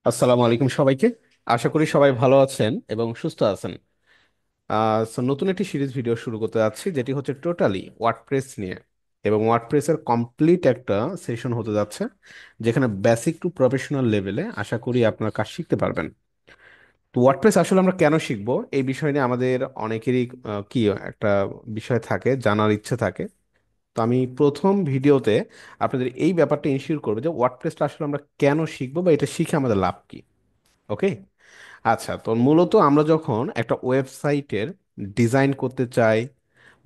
আসসালামু আলাইকুম সবাইকে। আশা করি সবাই ভালো আছেন এবং সুস্থ আছেন। নতুন একটি সিরিজ ভিডিও শুরু করতে যাচ্ছি, যেটি হচ্ছে টোটালি ওয়ার্ডপ্রেস নিয়ে। এবং ওয়ার্ডপ্রেসের কমপ্লিট একটা সেশন হতে যাচ্ছে, যেখানে বেসিক টু প্রফেশনাল লেভেলে আশা করি আপনার কাজ শিখতে পারবেন। তো ওয়ার্ডপ্রেস আসলে আমরা কেন শিখবো, এই বিষয় নিয়ে আমাদের অনেকেরই কি একটা বিষয় থাকে, জানার ইচ্ছে থাকে। তো আমি প্রথম ভিডিওতে আপনাদের এই ব্যাপারটা ইনশিওর করবো যে ওয়ার্ডপ্রেসটা আসলে আমরা কেন শিখবো বা এটা শিখে আমাদের লাভ কি। ওকে। আচ্ছা, তো মূলত আমরা যখন একটা ওয়েবসাইটের ডিজাইন করতে চাই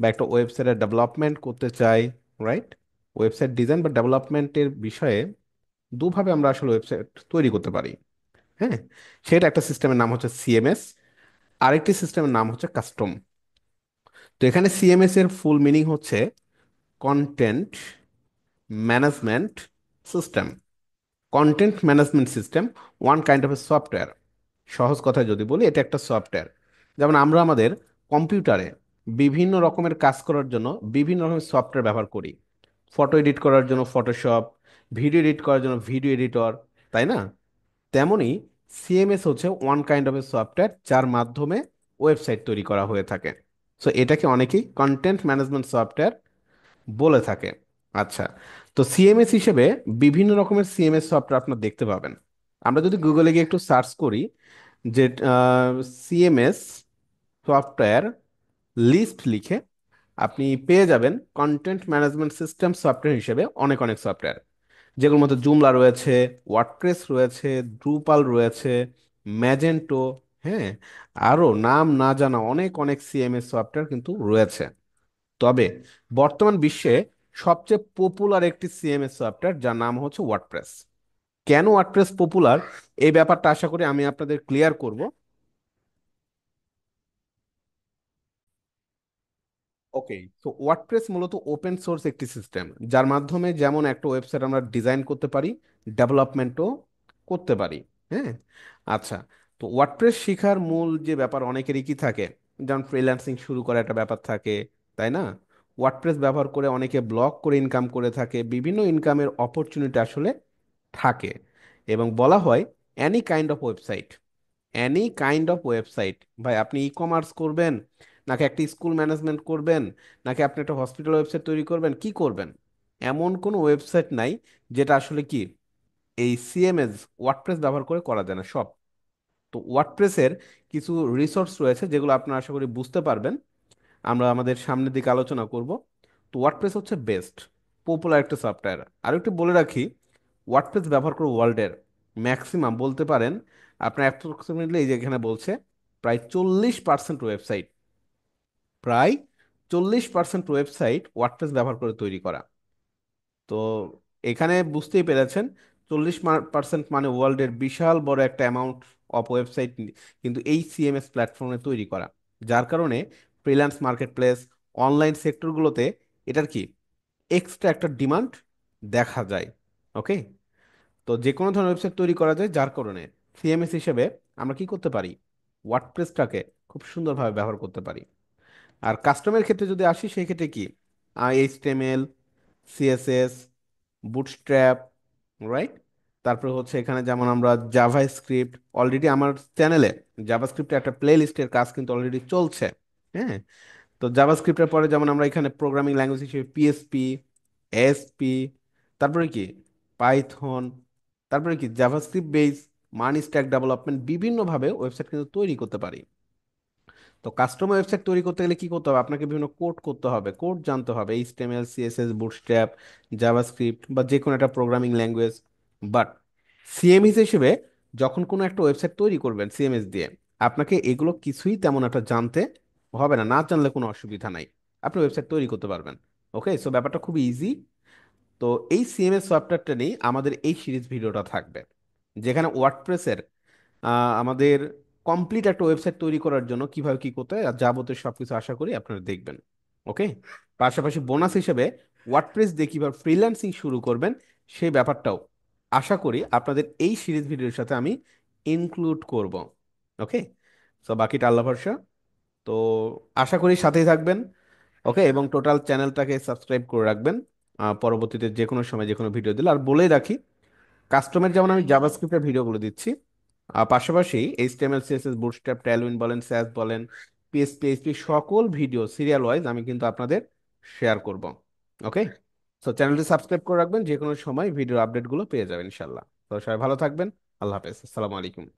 বা একটা ওয়েবসাইটের ডেভেলপমেন্ট করতে চাই, রাইট? ওয়েবসাইট ডিজাইন বা ডেভেলপমেন্টের বিষয়ে দুভাবে আমরা আসলে ওয়েবসাইট তৈরি করতে পারি। হ্যাঁ, সেটা একটা সিস্টেমের নাম হচ্ছে সিএমএস, আরেকটি সিস্টেমের নাম হচ্ছে কাস্টম। তো এখানে সিএমএস এর ফুল মিনিং হচ্ছে content management system. Content management system one kind of A software. সহজ কথায় যদি বলি, এটা একটা সফটওয়্যার। যেমন আমরা আমাদের কম্পিউটারে বিভিন্ন রকমের কাজ করার জন্য বিভিন্ন রকমের সফটওয়্যার ব্যবহার করি। ফটো এডিট করার জন্য ফটোশপ, ভিডিও এডিট করার জন্য ভিডিও এডিটর, তাই না? তেমনি সিএমএস হচ্ছে one kind of A software, যার মাধ্যমে ওয়েবসাইট তৈরি করা হয়ে থাকে। সো এটাকে অনেকেই কন্টেন্ট ম্যানেজমেন্ট সফটওয়্যার বলে থাকে। আচ্ছা, তো সিএমএস হিসেবে বিভিন্ন রকমের সিএমএস সফটওয়্যার আপনার দেখতে পাবেন। আমরা যদি গুগলে গিয়ে একটু সার্চ করি যে সিএমএস সফটওয়্যার লিস্ট লিখে, আপনি পেয়ে যাবেন কন্টেন্ট ম্যানেজমেন্ট সিস্টেম সফটওয়্যার হিসেবে অনেক অনেক সফটওয়্যার, যেগুলোর মধ্যে জুমলা রয়েছে, ওয়ার্ডপ্রেস রয়েছে, ড্রুপাল রয়েছে, ম্যাজেন্টো, হ্যাঁ, আরও নাম না জানা অনেক অনেক সিএমএস সফটওয়্যার কিন্তু রয়েছে। তবে বর্তমান বিশ্বে সবচেয়ে পপুলার একটি সিএমএস সফটওয়্যার, যার নাম হচ্ছে ওয়ার্ডপ্রেস। কেন ওয়ার্ডপ্রেস পপুলার, এই ব্যাপারটা আশা করি আমি আপনাদের ক্লিয়ার করব। ওকে। তো ওয়ার্ডপ্রেস মূলত ওপেন সোর্স একটি সিস্টেম, যার মাধ্যমে যেমন একটা ওয়েবসাইট আমরা ডিজাইন করতে পারি, ডেভেলপমেন্টও করতে পারি। হ্যাঁ। আচ্ছা, তো ওয়ার্ডপ্রেস শেখার মূল যে ব্যাপার অনেকেরই কি থাকে, যেমন ফ্রিল্যান্সিং শুরু করা একটা ব্যাপার থাকে, তাই না? ওয়ার্ডপ্রেস ব্যবহার করে অনেকে ব্লগ করে ইনকাম করে থাকে, বিভিন্ন ইনকামের অপরচুনিটি আসলে থাকে। এবং বলা হয় Annie kind of website, Annie kind of website. ভাই, আপনি ই কমার্স করবেন, নাকি একটা স্কুল ম্যানেজমেন্ট করবেন, নাকি আপনি একটা হসপিটাল ওয়েবসাইট তৈরি করবেন, কি করবেন, এমন কোনো ওয়েবসাইট নাই যেটা আসলে কি এই সিএমএস ওয়ার্ডপ্রেস ব্যবহার করে করা যায় না সব। তো ওয়ার্ডপ্রেসের কিছু রিসোর্স রয়েছে, যেগুলো আপনারা আশা করি বুঝতে পারবেন, আমরা আমাদের সামনের দিকে আলোচনা করব। তো ওয়ার্ডপ্রেস হচ্ছে বেস্ট পপুলার একটা সফটওয়্যার। আর একটু বলে রাখি, ওয়ার্ডপ্রেস ব্যবহার করে ওয়ার্ল্ডের ম্যাক্সিমাম বলতে পারেন, আপনার অ্যাপ্রক্সিমেটলি এই যে এখানে বলছে, প্রায় 40% ওয়েবসাইট, প্রায় 40% ওয়েবসাইট ওয়ার্ডপ্রেস ব্যবহার করে তৈরি করা। তো এখানে বুঝতেই পেরেছেন, 40% মানে ওয়ার্ল্ডের বিশাল বড় একটা অ্যামাউন্ট অফ ওয়েবসাইট কিন্তু এই সিএমএস প্ল্যাটফর্মে তৈরি করা। যার কারণে ফ্রিল্যান্স মার্কেট প্লেস, অনলাইন সেক্টরগুলোতে এটার কি এক্সট্রা একটা ডিমান্ড দেখা যায়। ওকে। তো যে কোনো ধরনের ওয়েবসাইট তৈরি করা যায়, যার কারণে সিএমএস হিসেবে আমরা কি করতে পারি, ওয়ার্ডপ্রেসটাকে খুব সুন্দরভাবে ব্যবহার করতে পারি। আর কাস্টমের ক্ষেত্রে যদি আসি, সেই ক্ষেত্রে কি এইচটিএমএল, সিএসএস, বুটস্ট্র্যাপ, রাইট? তারপরে হচ্ছে এখানে যেমন আমরা জাভা স্ক্রিপ্ট, অলরেডি আমার চ্যানেলে জাভা স্ক্রিপ্টের একটা প্লে লিস্টের কাজ কিন্তু অলরেডি চলছে। হ্যাঁ। তো জাভা স্ক্রিপ্টের পরে যেমন আমরা এখানে প্রোগ্রামিং ল্যাঙ্গুয়েজ হিসেবে পিএসপি, এসপি, তারপরে কি পাইথন, তারপরে কি জাভাস্ক্রিপ্ট বেস, মানি স্ট্যাক ডেভেলপমেন্ট, বিভিন্নভাবে ওয়েবসাইট কিন্তু তৈরি করতে পারি। তো কাস্টমার ওয়েবসাইট তৈরি করতে গেলে কি করতে হবে, আপনাকে বিভিন্ন কোড করতে হবে, কোড জানতে হবে, এইচটিএমএল, সিএসএস, বুটস্ট্র্যাপ, জাভাস্ক্রিপ্ট বা যে কোনো একটা প্রোগ্রামিং ল্যাঙ্গুয়েজ। বাট সিএমএস হিসেবে যখন কোনো একটা ওয়েবসাইট তৈরি করবেন সিএমএস দিয়ে, আপনাকে এগুলো কিছুই তেমন একটা জানতে হবে না, না জানলে কোনো অসুবিধা নাই, আপনি ওয়েবসাইট তৈরি করতে পারবেন। ওকে, সো ব্যাপারটা খুবই ইজি। তো এই সিএমএস সফটওয়্যারটা নিয়েই আমাদের এই সিরিজ ভিডিওটা থাকবে, যেখানে ওয়ার্ডপ্রেসের আমাদের কমপ্লিট একটা ওয়েবসাইট তৈরি করার জন্য কিভাবে কি করতে হয় আর যাবতীয় সবকিছু আশা করি আপনারা দেখবেন। ওকে। পাশাপাশি বোনাস হিসেবে ওয়ার্ডপ্রেস দিয়ে কিভাবে ফ্রিল্যান্সিং শুরু করবেন, সেই ব্যাপারটাও আশা করি আপনাদের এই সিরিজ ভিডিওর সাথে আমি ইনক্লুড করব। ওকে। তো বাকিটা আল্লাহ ভরসা। তো আশা করি সাথেই থাকবেন। ওকে, এবং টোটাল চ্যানেলটাকে সাবস্ক্রাইব করে রাখবেন পরবর্তীতে যে কোনো সময় যে কোনো ভিডিও দিলে। আর বলেই রাখি, কাস্টমার যেমন আমি জাভাস্ক্রিপ্টের ভিডিওগুলো দিচ্ছি, আর পাশাপাশি এইচটিএমএল সিএসএস বুটস্ট্র্যাপ টেলউইন বলেন স্যাস বলেন পিএসপি সকল ভিডিও সিরিয়াল ওয়াইজ আমি কিন্তু আপনাদের শেয়ার করব। ওকে, তো চ্যানেলটি সাবস্ক্রাইব করে রাখবেন, যে কোনো সময় ভিডিও আপডেটগুলো পেয়ে যাবেন ইনশাল্লাহ। তো সবাই ভালো থাকবেন। আল্লাহ হাফেজ, আসসালামু আলাইকুম।